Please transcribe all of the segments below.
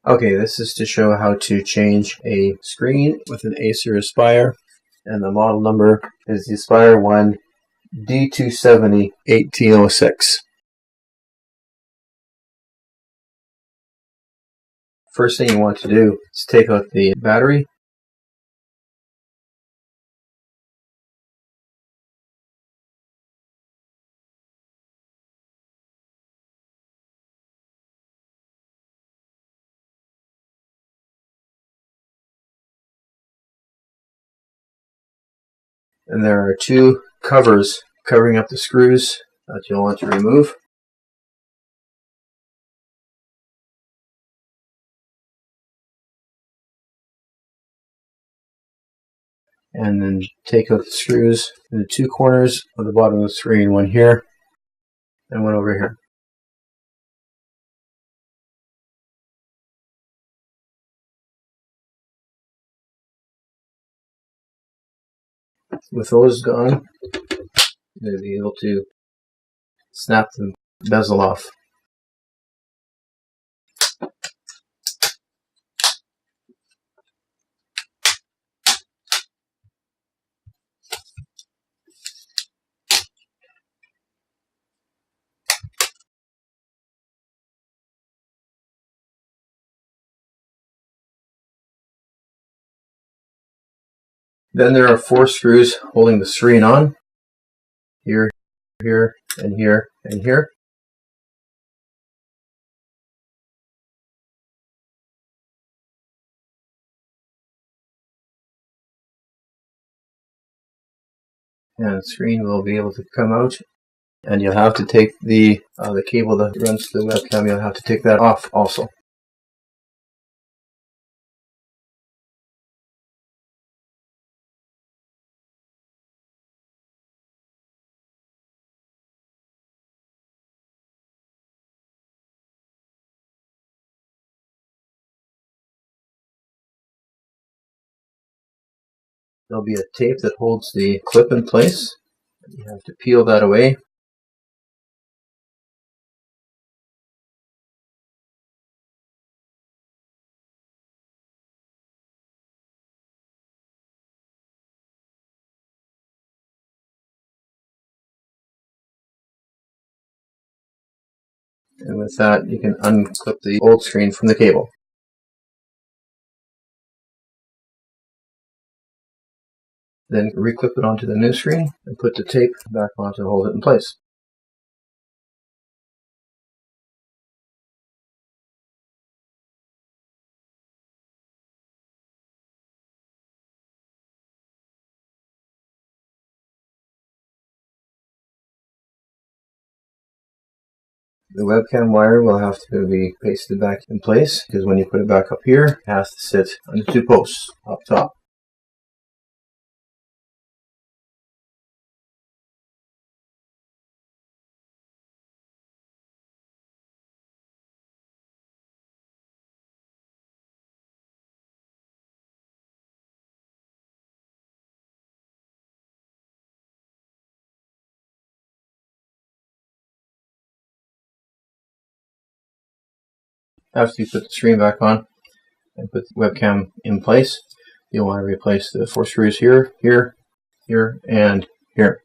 Okay, this is to show how to change a screen with an Acer Aspire, and the model number is the Aspire One D270-1806. First thing you want to do is take out the battery. And there are two covers covering up the screws that you'll want to remove. And then take out the screws in the two corners of the bottom of the screen, one here and one over here. With those gone, you'll be able to snap the bezel off. Then there are four screws holding the screen on, here, here, and here, and here. And the screen will be able to come out, and you'll have to take the cable that runs to the webcam, you'll have to take that off also. There'll be a tape that holds the clip in place. You have to peel that away. And with that, you can unclip the old screen from the cable. Then reclip it onto the new screen and put the tape back on to hold it in place. The webcam wire will have to be pasted back in place, because when you put it back up here, it has to sit on the two posts up top. After you put the screen back on and put the webcam in place, you'll want to replace the four screws here, here, here, and here.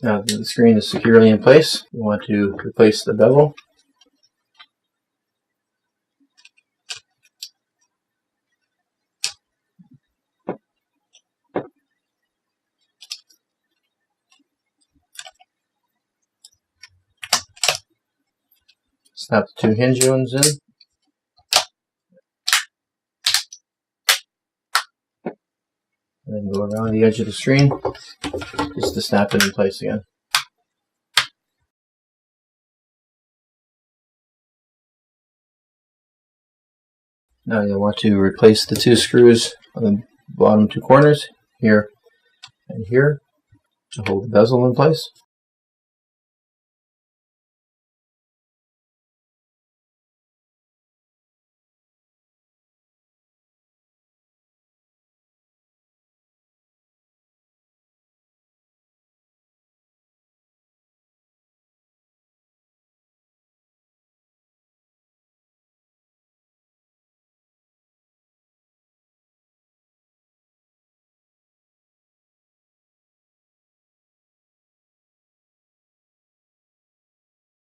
Now that the screen is securely in place, you want to replace the bevel. Snap the two hinge ones in. And then go around the edge of the screen just to snap it in place again. Now you'll want to replace the two screws on the bottom two corners, here and here, to hold the bezel in place.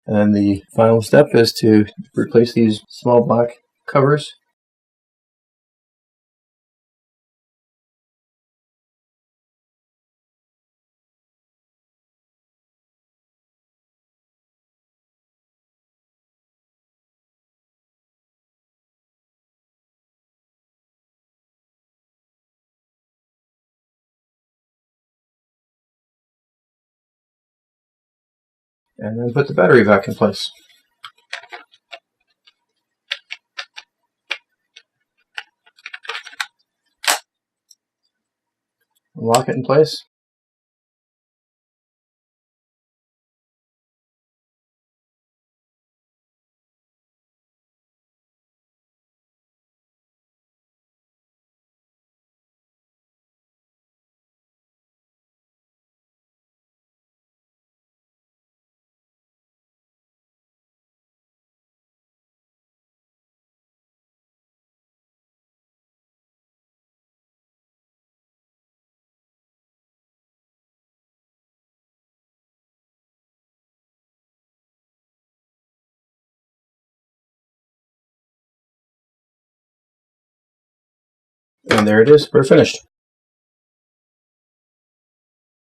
And then the final step is to replace these small black covers. And then put the battery back in place. Lock it in place. And there it is, we're finished.